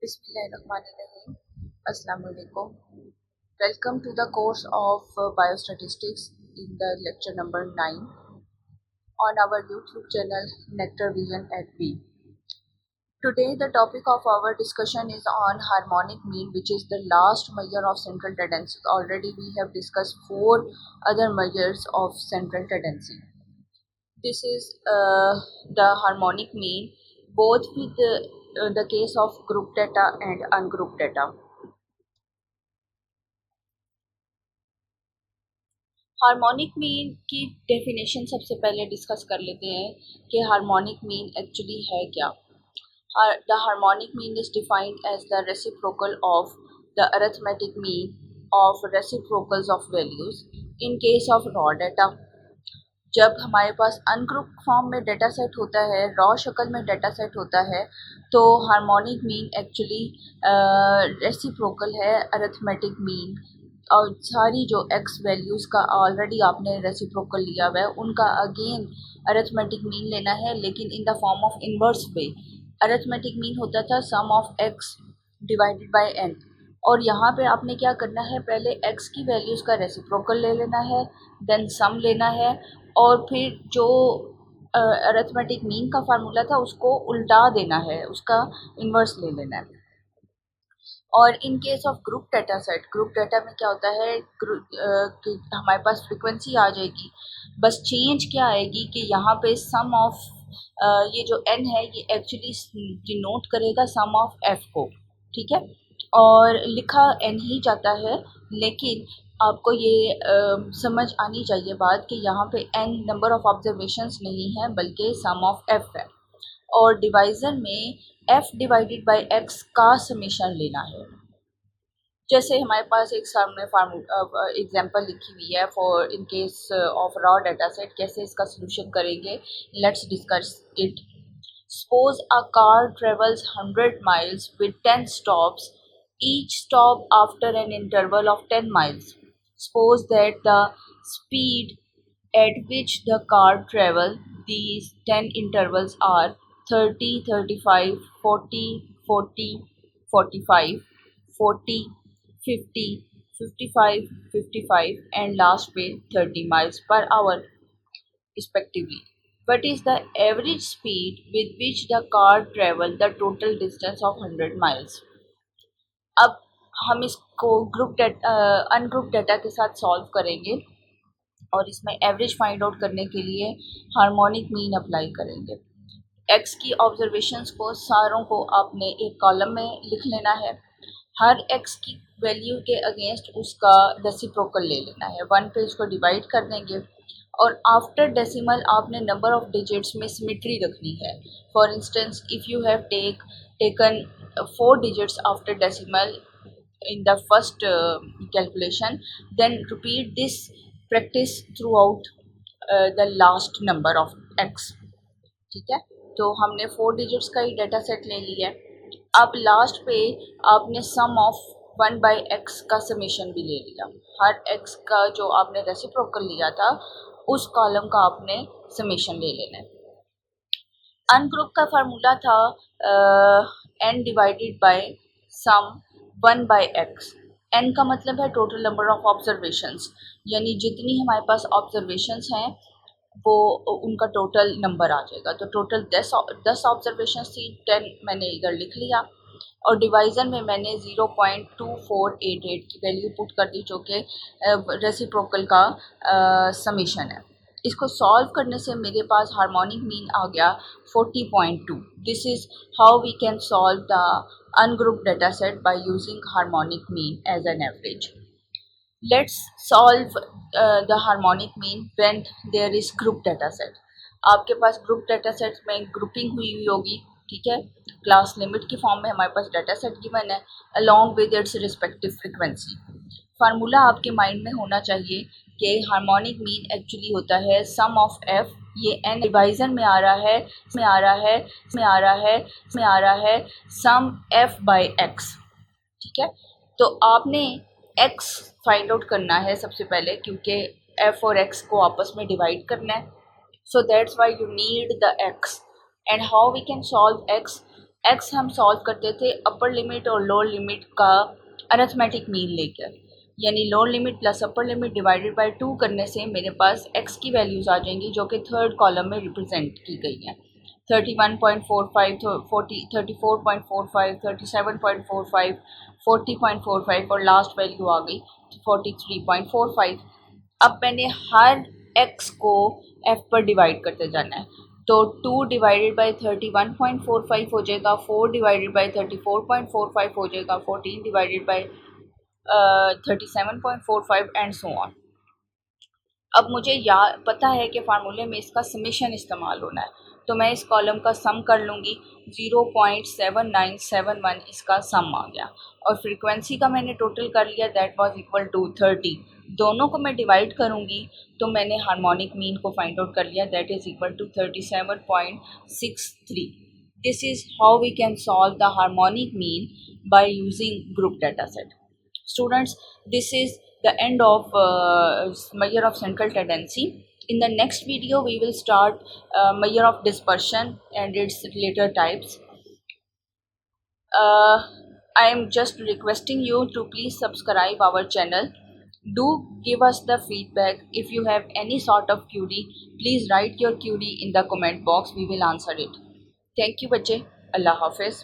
Bismillahirrahmanirrahim. Assalamu alaikum. Welcome to the course of Biostatistics in the lecture number 9 on our YouTube channel NectarVision at B. Today the topic of our discussion is on harmonic mean, which is the last measure of central tendency. Already we have discussed 4 other measures of central tendency. This is the harmonic mean both with the case of group data and ungrouped data. Harmonic mean की definition सबसे पहले discuss कर लेते हैं कि harmonic mean actually है क्या. The harmonic mean is defined as the reciprocal of the arithmetic mean of reciprocals of values in case of raw data. जब हमारे पास अनग्रुप फॉर्म में डाटा सेट होता है, रॉ शक्ल में डाटा सेट होता है, तो हार्मोनिक मीन एक्चुअली रेसिप्रोकल है अरिथमेटिक मीन. और सारी जो एक्स वैल्यूज़ का ऑलरेडी आपने रेसिप्रोकल लिया हुआ है उनका अगेन अरिथमेटिक मीन लेना है, लेकिन in the form of inverse way. Arithmetic mean होता था sum of x divided by n, और यहाँ पे आपने क्या करना है, पहले एक्स की वैल्यूज़ का रेसिप्रोकल ले लेना है, देन सम लेना है, और फिर जो अरिथमेटिक मीन का फार्मूला था उसको उल्टा देना है, उसका इन्वर्स ले लेना है. और इन case of group data set, group data में क्या होता है कि हमारे पास फ्रीक्वेंसी आ जाएगी, बस चेंज क्या आएगी कि यहाँ पे सम ऑफ ये जो n है ये एक्चुअली डिनोट करेगा सम ऑफ f को, ठीक है, और लिखा n ही जाता है, लेकिन आपको ये समझ आनी चाहिए बात कि यहाँ पे n नंबर ऑफ ऑब्जर्वेशंस नहीं है बल्कि सम ऑफ f है, और डिवाइज़र में f डिवाइडेड बाय x का समेशन लेना है. जैसे हमारे पास एक सामने एग्जांपल लिखी हुई है for in case of raw data set. कैसे इसका सोल्यूशन करेंगे, let's discuss it. Suppose a car travels 100 miles with 10 stops, each stop after an interval of 10 miles. Suppose that the speed at which the car travels these 10 intervals are 30, 35, 40, 40, 45, 40, 50, 55, 55 and last पे 30 miles per hour respectively. What is the average speed with which the car travel the total distance of 100 miles? अब हम इसको ungroup data के साथ solve करेंगे और इसमें average find out करने के लिए हार्मोनिक मीन अप्लाई करेंगे. एक्स की ऑब्जर्वेशंस को सारों को आपने एक कॉलम में लिख लेना है. हर एक्स की वैल्यू के अगेंस्ट उसका रेसिप्रोकल ले लेना है. 1 पे इसको डिवाइड कर देंगे, और आफ्टर डेसिमल आपने नंबर ऑफ डिजिट्स में सिमेट्री रखनी है. For instance if you have taken 4 digits after decimal in the first calculation, then repeat this practice throughout the last number of x. ठीक है, तो हमने 4 digits का ही डाटा सेट ले लिया है. अब लास्ट पे आपने सम ऑफ 1 by x का समेशन भी ले लिया. हर x का जो आपने रेसिप्रोकल लिया था उस कॉलम का आपने समेशन ले लेना है. अनग्रुप का फार्मूला था n divided by sum 1 by x. n का मतलब है टोटल नंबर ऑफ ऑब्जर्वेशंस, यानी जितनी हमारे पास ऑब्जर्वेशंस हैं वो उनका टोटल नंबर आ जाएगा. तो टोटल 10 ऑब्जर्वेशंस थी, 10 मैंने इधर लिख लिया, और डिवाइज़र में मैंने 0.2488 की वैल्यू पुट कर दी, जो कि रेसिप्रोकल का समेशन है. इसको सॉल्व करने से मेरे पास हार्मोनिक मीन आ गया 40.2. This is how we can solve the ungrouped data set by using harmonic mean as an average. Let's solve the harmonic mean when there is group data set. आपके पास group data set में grouping हुई होगी, ठीक है, class limit की form में हमारे पास data set given है along with its respective frequency. Formula आपके माइंड में होना चाहिए कि हार्मोनिक मीन एक्चुअली होता है सम ऑफ एफ. ये एन डिवाइज़र में आ रहा है, सम एफ बाय एक्स, ठीक है. तो आपने एक्स फाइंड आउट करना है सबसे पहले, क्योंकि एफ और एक्स को आपस में डिवाइड करना है. So that's why you need the x. And how we can solve x, x हम सॉल्व करते थे अपर लिमिट और लोअर लिमिट का अरिथमेटिक मीन लेकर, यानी lower limit plus upper limit divided by 2 करने से मेरे पास एक्स की वैल्यूज़ आ जाएंगी जो कि थर्ड कॉलम में रिप्रेजेंट की गई हैं। 31.45, 40, 34.45, 37.45, 40.45 और लास्ट वैल्यू आ गई 43.45। अब मैंने हर एक्स को एफ पर डिवाइड करते जाना है, तो 2 डिवाइडेड बाई 31.45 हो जाएगा, 4 डिवाइडेड बाई 34.45 हो जाएगा, 14 divided by 37.45 and so on. अब मुझे पता है कि फार्मूले में इसका समेशन इस्तेमाल होना है, तो मैं इस कॉलम का सम कर लूँगी। 0.7971 इसका सम आ गया, और फ्रीक्वेंसी का मैंने टोटल कर लिया, दैट वाज इक्वल टू 30। दोनों को मैं डिवाइड करूँगी तो मैंने हार्मोनिक मीन को फाइंड आउट कर लिया, that is equal to 37.63। This is how we can solve the harmonic mean by using group data set. Students, this is the end of measure of central tendency. In the next video, we will start measure of dispersion and its related types. I am just requesting you to please subscribe our channel. Do give us the feedback. If you have any sort of query, please write your query in the comment box. We will answer it. Thank you, बच्चे. Allah Hafiz.